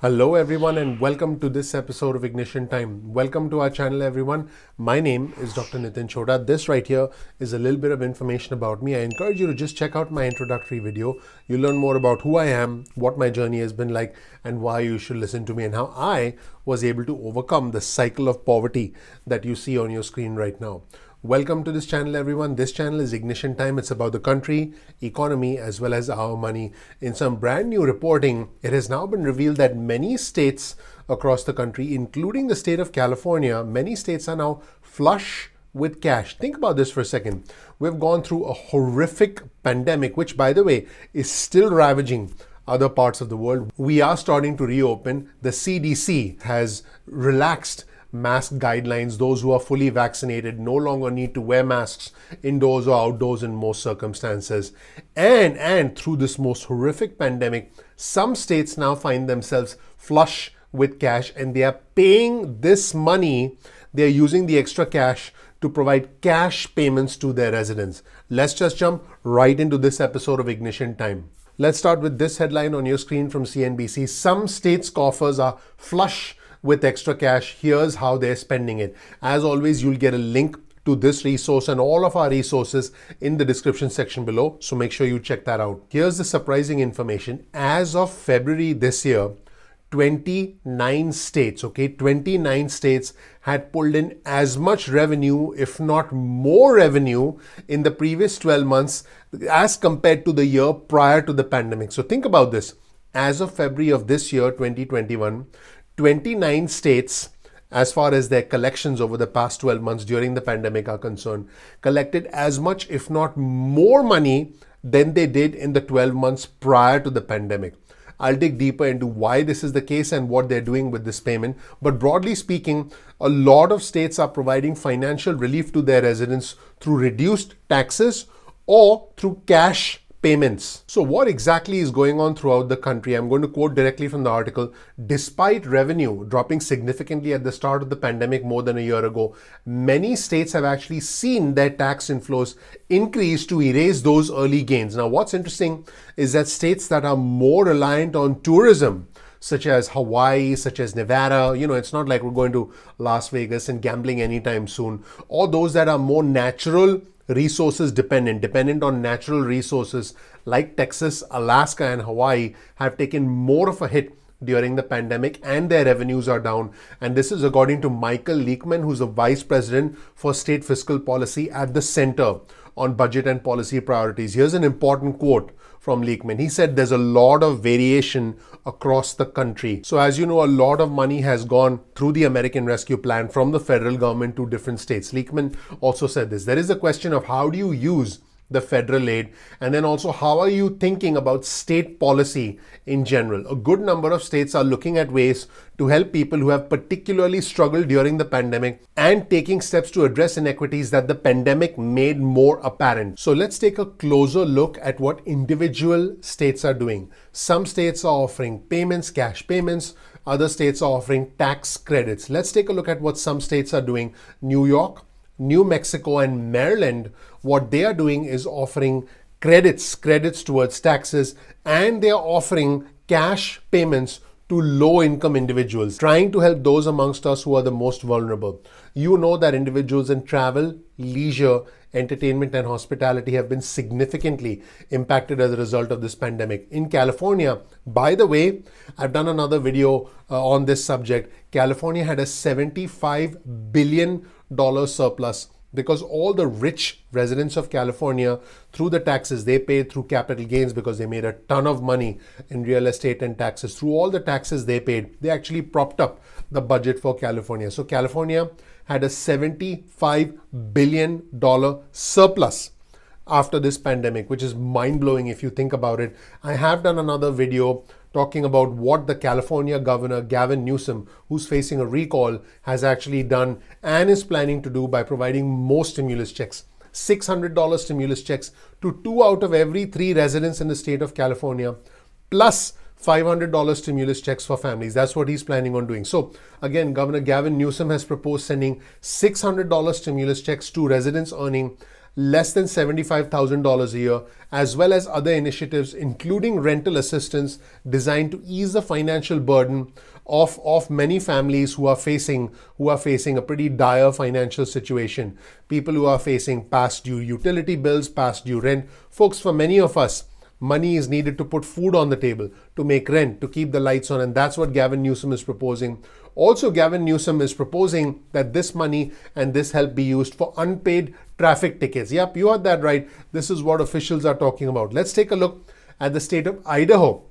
Hello everyone and welcome to this episode of Ignition Time. Welcome to our channel everyone. My name is Dr. Nitin Chhoda. This right here is a little bit of information about me. I encourage you to just check out my introductory video. You'll learn more about who I am, what my journey has been like, and why you should listen to me and how I was able to overcome the cycle of poverty that you see on your screen right now. Welcome to this channel everyone. This channel is Ignition Time. It's about the country, economy, as well as our money. In some brand new reporting, it has now been revealed that many states across the country, including the state of California, many states are now flush with cash. Think about this for a second. We've gone through a horrific pandemic, which by the way, is still ravaging other parts of the world. We are starting to reopen. The CDC has relaxed mask guidelines. Those who are fully vaccinated no longer need to wear masks indoors or outdoors in most circumstances. And through this most horrific pandemic, some states now find themselves flush with cash and they are paying this money. They're using the extra cash to provide cash payments to their residents. Let's just jump right into this episode of Ignition Time. Let's start with this headline on your screen from CNBC. Some states' coffers are flush with extra cash. Here's how they're spending it. As always, you'll get a link to this resource and all of our resources in the description section below. So make sure you check that out. Here's the surprising information. As of February this year, 29 states, 29 states had pulled in as much revenue, if not more revenue, in the previous 12 months as compared to the year prior to the pandemic. So think about this. As of February of this year, 2021, 29 states, as far as their collections over the past 12 months during the pandemic are concerned, collected as much, if not more money than they did in the 12 months prior to the pandemic. I'll dig deeper into why this is the case and what they're doing with this payment. But broadly speaking, a lot of states are providing financial relief to their residents through reduced taxes or through cash payments. So what exactly is going on throughout the country? I'm going to quote directly from the article. Despite revenue dropping significantly at the start of the pandemic more than a year ago, many states have actually seen their tax inflows increase to erase those early gains. Now, what's interesting is that states that are more reliant on tourism, such as Hawaii, such as Nevada, it's not like we're going to Las Vegas and gambling anytime soon, or those that are more natural resources dependent on natural resources like Texas, Alaska, and Hawaii have taken more of a hit during the pandemic and their revenues are down. And this is according to Michael Leekman, who's a vice president for state fiscal policy at the Center on Budget and Policy Priorities. Here's an important quote from Leekman. He said there's a lot of variation across the country. So as you know, a lot of money has gone through the American Rescue Plan from the federal government to different states. Leekman also said this. There is a question of how do you use the federal aid, and then also how are you thinking about state policy in general. A good number of states are looking at ways to help people who have particularly struggled during the pandemic and taking steps to address inequities that the pandemic made more apparent. So let's take a closer look at what individual states are doing. Some states are offering payments, cash payments. Other states are offering tax credits. Let's take a look at what some states are doing. New York, New Mexico, and Maryland, what they are doing is offering credits towards taxes, and they are offering cash payments to low-income individuals, trying to help those amongst us who are the most vulnerable. You know that individuals in travel, leisure, entertainment, and hospitality have been significantly impacted as a result of this pandemic. In California, by the way, I've done another video on this subject. California had a $75 billion surplus because all the rich residents of California, through the taxes they paid through capital gains, because they made a ton of money in real estate and taxes, through all the taxes they paid, they actually propped up the budget for California. So California had a $75 billion surplus after this pandemic, which is mind-blowing if you think about it. I have done another video talking about what the California governor, Gavin Newsom, who's facing a recall, has actually done and is planning to do by providing more stimulus checks. $600 stimulus checks to 2 out of every 3 residents in the state of California, plus $500 stimulus checks for families. That's what he's planning on doing. So again, Governor Gavin Newsom has proposed sending $600 stimulus checks to residents earning less than $75,000 a year, as well as other initiatives, including rental assistance designed to ease the financial burden of many families who are facing a pretty dire financial situation. People who are facing past due utility bills, past due rent. Folks, for many of us, money is needed to put food on the table, to make rent, to keep the lights on, and that's what Gavin Newsom is proposing. Also, Gavin Newsom is proposing that this money and this help be used for unpaid traffic tickets. Yep, you heard that right. This is what officials are talking about. Let's take a look at the state of Idaho.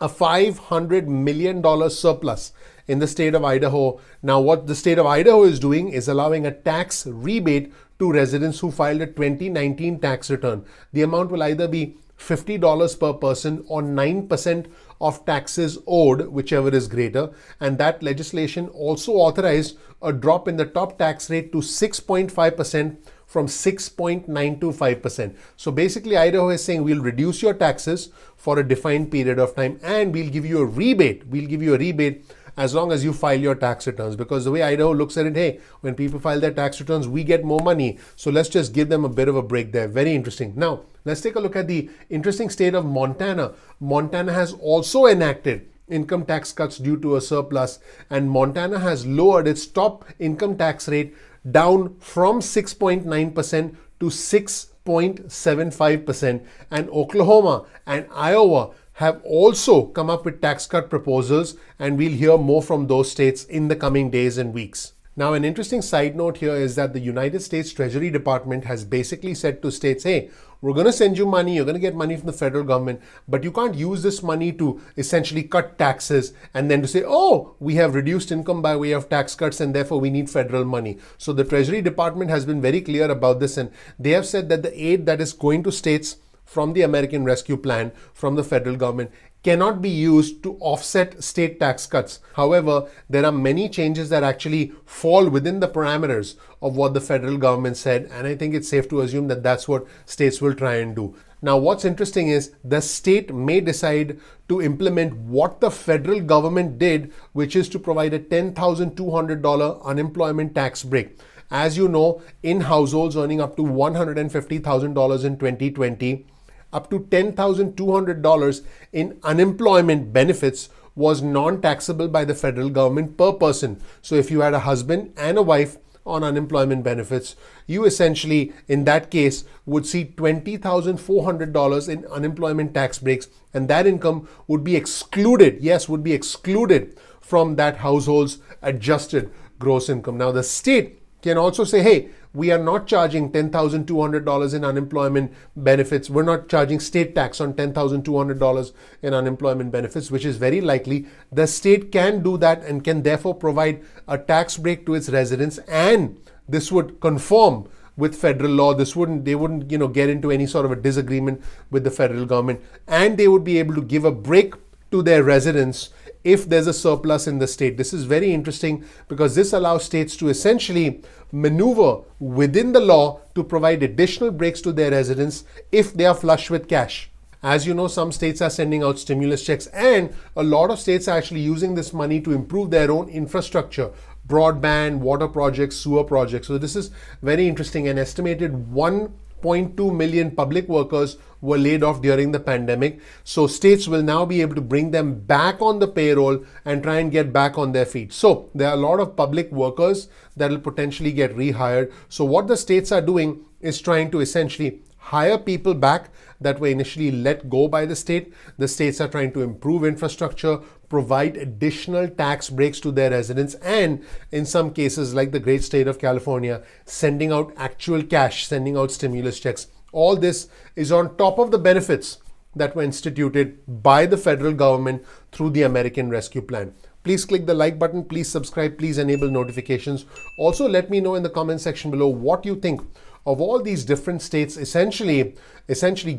A $500 million surplus in the state of Idaho. Now, what the state of Idaho is doing is allowing a tax rebate to residents who filed a 2019 tax return. The amount will either be $50 per person or 9% of taxes owed, whichever is greater. And that legislation also authorized a drop in the top tax rate to 6.5% from 6.925%. So basically, Idaho is saying we'll reduce your taxes for a defined period of time and we'll give you a rebate. We'll give you a rebate as long as you file your tax returns, because the way Idaho looks at it, hey, when people file their tax returns, we get more money. So let's just give them a bit of a break there. Very interesting. Now, let's take a look at the interesting state of Montana. Montana has also enacted income tax cuts due to a surplus, and Montana has lowered its top income tax rate down from 6.9% to 6.75%. And Oklahoma and Iowa have also come up with tax cut proposals, and we'll hear more from those states in the coming days and weeks. Now, an interesting side note here is that the United States Treasury Department has basically said to states, hey, we're going to send you money, you're going to get money from the federal government, but you can't use this money to essentially cut taxes and then to say, oh, we have reduced income by way of tax cuts and therefore we need federal money. So the Treasury Department has been very clear about this, and they have said that the aid that is going to states from the American Rescue Plan from the federal government cannot be used to offset state tax cuts. However, there are many changes that actually fall within the parameters of what the federal government said, and I think it's safe to assume that that's what states will try and do. Now, what's interesting is the state may decide to implement what the federal government did, which is to provide a $10,200 unemployment tax break. As you know, in households earning up to $150,000 in 2020, up to $10,200 in unemployment benefits was non-taxable by the federal government per person. So if you had a husband and a wife on unemployment benefits, you essentially, in that case, would see $20,400 in unemployment tax breaks, and that income would be excluded, yes, would be excluded from that household's adjusted gross income. Now, the state can also say, hey, we are not charging $10,200 in unemployment benefits. We're not charging state tax on $10,200 in unemployment benefits, which is very likely. The state can do that and can therefore provide a tax break to its residents, and this would conform with federal law. They wouldn't, get into any sort of a disagreement with the federal government, and they would be able to give a break to their residents if there's a surplus in the state. This is very interesting because this allows states to essentially maneuver within the law to provide additional breaks to their residents if they are flush with cash. As you know, some states are sending out stimulus checks, and a lot of states are actually using this money to improve their own infrastructure, broadband, water projects, sewer projects. So this is very interesting. An estimated 1.2 million public workers were laid off during the pandemic. So states will now be able to bring them back on the payroll and try and get back on their feet. So there are a lot of public workers that will potentially get rehired. So what the states are doing is trying to essentially hire people back that were initially let go by the state. The states are trying to improve infrastructure, provide additional tax breaks to their residents, and in some cases, like the great state of California, sending out actual cash, sending out stimulus checks. All this is on top of the benefits that were instituted by the federal government through the American Rescue Plan. Please click the like button, please subscribe, please enable notifications. Also, let me know in the comment section below what you think of all these different states essentially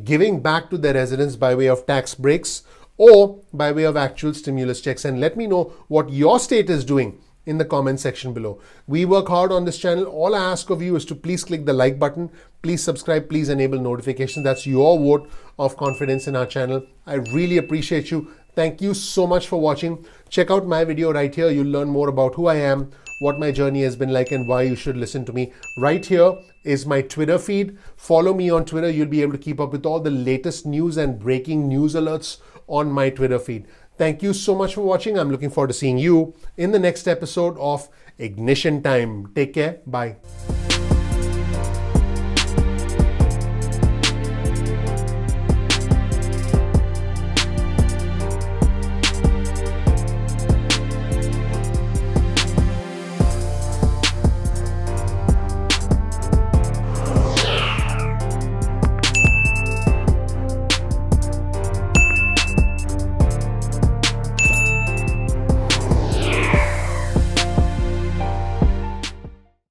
giving back to their residents by way of tax breaks or by way of actual stimulus checks. And let me know what your state is doing in the comment section below. We work hard on this channel. All I ask of you is to please click the like button, please subscribe, please enable notifications. That's your vote of confidence in our channel. I really appreciate you. Thank you so much for watching. Check out my video right here. You'll learn more about who I am, what my journey has been like, and why you should listen to me. Right here is my Twitter feed. Follow me on Twitter. You'll be able to keep up with all the latest news and breaking news alerts on my Twitter feed. Thank you so much for watching. I'm looking forward to seeing you in the next episode of Ignition Time. Take care. Bye.